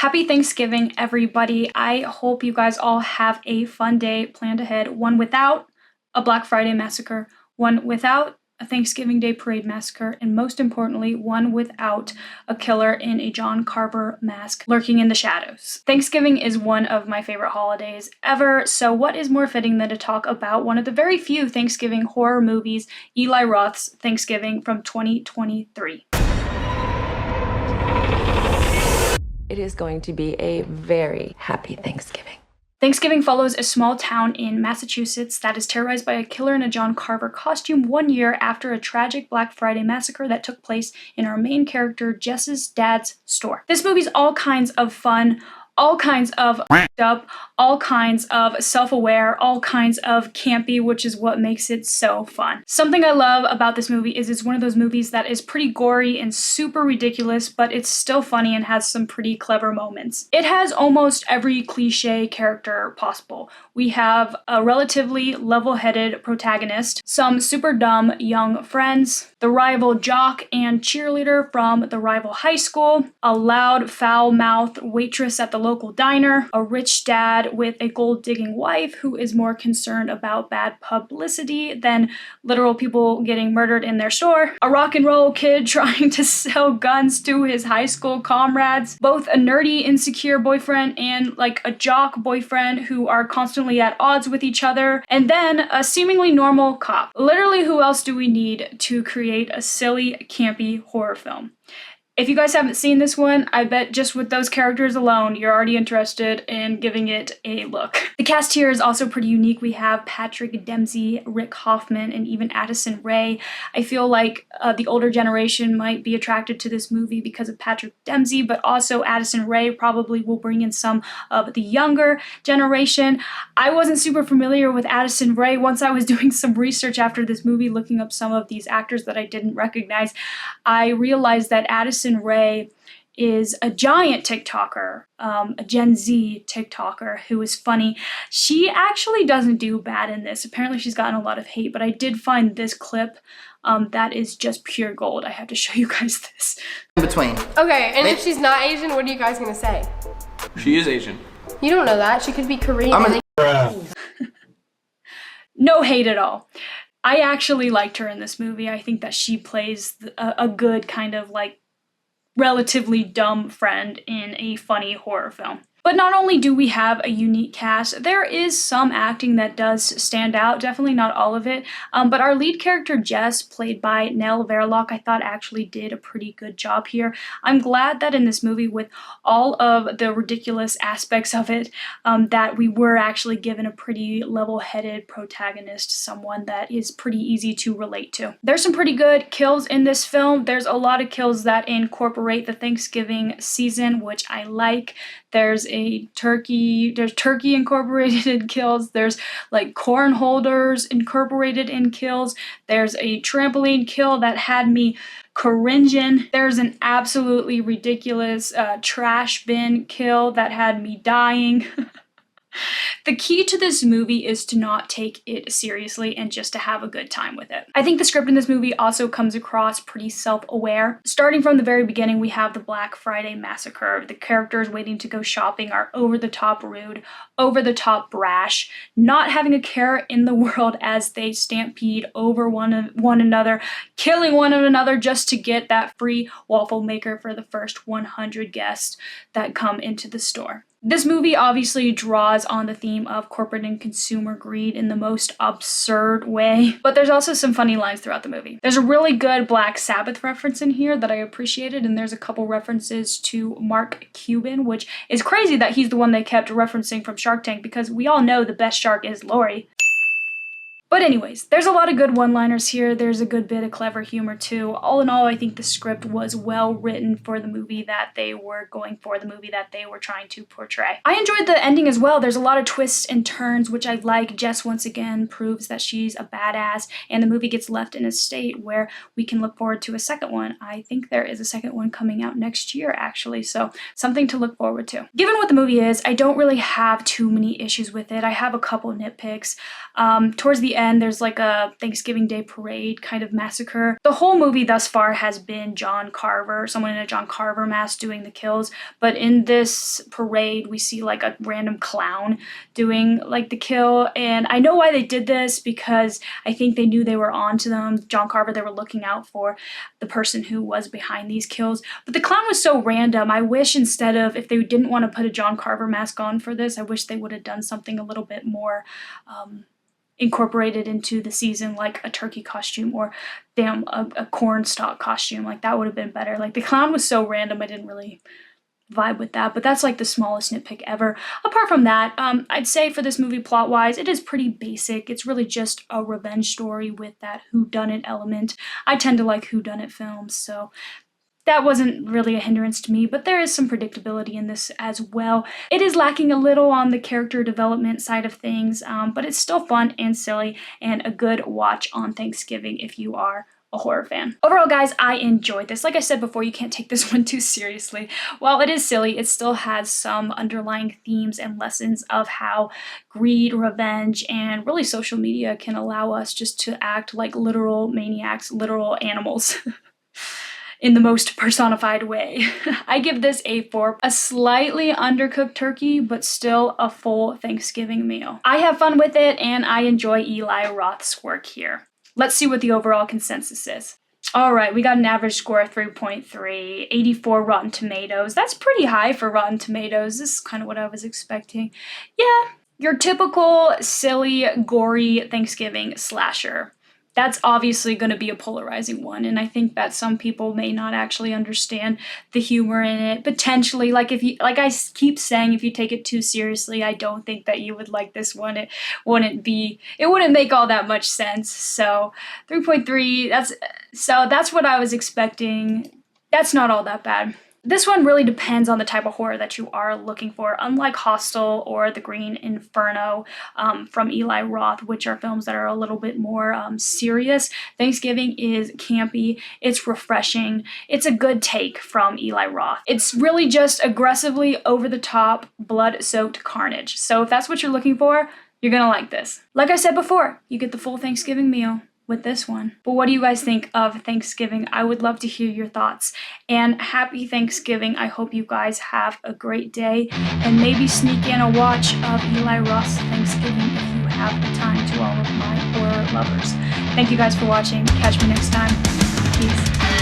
Happy Thanksgiving, everybody. I hope you guys all have a fun day planned ahead. One without a Black Friday massacre, one without a Thanksgiving Day parade massacre, and most importantly, one without a killer in a John Carver mask lurking in the shadows. Thanksgiving is one of my favorite holidays ever, so what is more fitting than to talk about one of the very few Thanksgiving horror movies, Eli Roth's Thanksgiving from 2023. It is going to be a very happy Thanksgiving. Thanksgiving follows a small town in Massachusetts that is terrorized by a killer in a John Carver costume 1 year after a tragic Black Friday massacre that took place in our main character Jess's dad's store. This movie's all kinds of fun, all kinds of up, all kinds of self-aware, all kinds of campy, which is what makes it so fun. Something I love about this movie is it's one of those movies that is pretty gory and super ridiculous, but it's still funny and has some pretty clever moments. It has almost every cliche character possible. We have a relatively level-headed protagonist, some super dumb young friends, the rival jock and cheerleader from the rival high school, a loud, foul-mouthed waitress at the local diner, a rich dad with a gold-digging wife who is more concerned about bad publicity than literal people getting murdered in their store, a rock and roll kid trying to sell guns to his high school comrades, both a nerdy, insecure boyfriend and like a jock boyfriend who are constantly at odds with each other, and then a seemingly normal cop. Literally, who else do we need to create a silly, campy horror film? If you guys haven't seen this one, I bet just with those characters alone, you're already interested in giving it a look. The cast here is also pretty unique. We have Patrick Dempsey, Rick Hoffman, and even Addison Rae. I feel like the older generation might be attracted to this movie because of Patrick Dempsey, but also Addison Rae probably will bring in some of the younger generation. I wasn't super familiar with Addison Rae. Once I was doing some research after this movie, looking up some of these actors that I didn't recognize, I realized that Addison Rae is a giant TikToker, a Gen Z TikToker who is funny. She actually doesn't do bad in this. Apparently she's gotten a lot of hate, but I did find this clip that is just pure gold. I have to show you guys this. In between. Okay, and if she's not Asian, what are you guys gonna say? She is Asian. You don't know that. She could be Korean. No hate at all. I actually liked her in this movie. I think that she plays a good kind of like relatively dumb friend in a funny horror film. But not only do we have a unique cast, there is some acting that does stand out, definitely not all of it, but our lead character Jess, played by Nell Verlaque, I thought actually did a pretty good job here. I'm glad that in this movie, with all of the ridiculous aspects of it, that we were actually given a pretty level-headed protagonist, someone that is pretty easy to relate to. There's some pretty good kills in this film. There's a lot of kills that incorporate the Thanksgiving season, which I like. There's turkey incorporated in kills. There's like corn holders incorporated in kills. There's a trampoline kill that had me cringing. There's an absolutely ridiculous trash bin kill that had me dying. The key to this movie is to not take it seriously and just to have a good time with it. I think the script in this movie also comes across pretty self-aware. Starting from the very beginning, we have the Black Friday massacre. The characters waiting to go shopping are over-the-top rude, over-the-top brash, not having a care in the world as they stampede over one another, killing one another just to get that free waffle maker for the first 100 guests that come into the store. This movie obviously draws on the theme of corporate and consumer greed in the most absurd way, but there's also some funny lines throughout the movie. There's a really good Black Sabbath reference in here that I appreciated, and there's a couple references to Mark Cuban, which is crazy that he's the one they kept referencing from Shark Tank, because we all know the best shark is Lori. But anyways, there's a lot of good one-liners here. There's a good bit of clever humor too. All in all, I think the script was well written for the movie that they were going for, the movie that they were trying to portray. I enjoyed the ending as well. There's a lot of twists and turns, which I like. Jess once again proves that she's a badass, and the movie gets left in a state where we can look forward to a second one. I think there is a second one coming out next year, actually, so something to look forward to. Given what the movie is, I don't really have too many issues with it. I have a couple nitpicks. Towards the end, there's like a Thanksgiving Day parade kind of massacre. The whole movie thus far has been John Carver, someone in a John Carver mask doing the kills. But in this parade, we see like a random clown doing like the kill. And I know why they did this, because I think they knew they were onto them. John Carver, they were looking out for the person who was behind these kills. But the clown was so random. I wish instead of, if they didn't want to put a John Carver mask on for this, I wish they would have done something a little bit more incorporated into the season, like a turkey costume or a corn stalk costume. Like that would have been better. Like the clown was so random, I didn't really vibe with that, but that's like the smallest nitpick ever. Apart from that, I'd say for this movie plot-wise, it is pretty basic. It's really just a revenge story with that whodunit element. I tend to like whodunit films, so that wasn't really a hindrance to me, but there is some predictability in this as well. It is lacking a little on the character development side of things, but it's still fun and silly and a good watch on Thanksgiving if you are a horror fan. Overall, guys, I enjoyed this. Like I said before, you can't take this one too seriously. While it is silly, it still has some underlying themes and lessons of how greed, revenge, and really social media can allow us just to act like literal maniacs, literal animals. In the most personified way. I give this a 4. A slightly undercooked turkey, but still a full Thanksgiving meal. I have fun with it, and I enjoy Eli Roth's work here. Let's see what the overall consensus is. All right, we got an average score of 3.3, 84 Rotten Tomatoes. That's pretty high for Rotten Tomatoes. This is kind of what I was expecting. Yeah, your typical silly, gory Thanksgiving slasher. That's obviously going to be a polarizing one, and I think that some people may not actually understand the humor in it. Potentially, like I keep saying, if you take it too seriously, I don't think that you would like this one. It wouldn't make all that much sense. So 3.3, that's what I was expecting. That's not all that bad. This one really depends on the type of horror that you are looking for. Unlike Hostel or The Green Inferno from Eli Roth, which are films that are a little bit more serious, Thanksgiving is campy, it's refreshing, it's a good take from Eli Roth. It's really just aggressively over-the-top, blood-soaked carnage. So if that's what you're looking for, you're gonna like this. Like I said before, you get the full Thanksgiving meal with this one. But what do you guys think of Thanksgiving? I would love to hear your thoughts. And happy Thanksgiving. I hope you guys have a great day, and maybe sneak in a watch of Eli Roth's Thanksgiving if you have the time, to all of my horror lovers. Thank you guys for watching. Catch me next time. Peace.